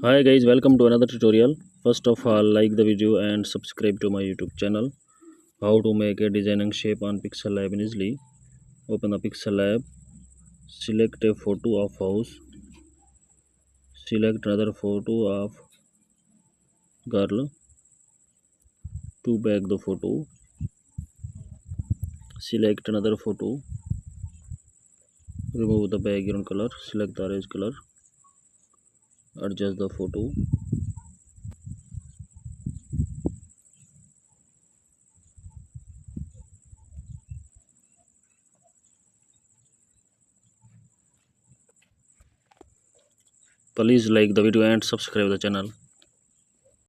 Hi guys, welcome to another tutorial. First of all, like the video and subscribe to my YouTube channel. How to make a designing shape on Pixel Lab easily. Open the Pixel Lab, select a photo of house, select another photo of girl, to back the photo, select another photo, remove the background color, select the orange color, adjust the photo. Please like the video and subscribe the channel.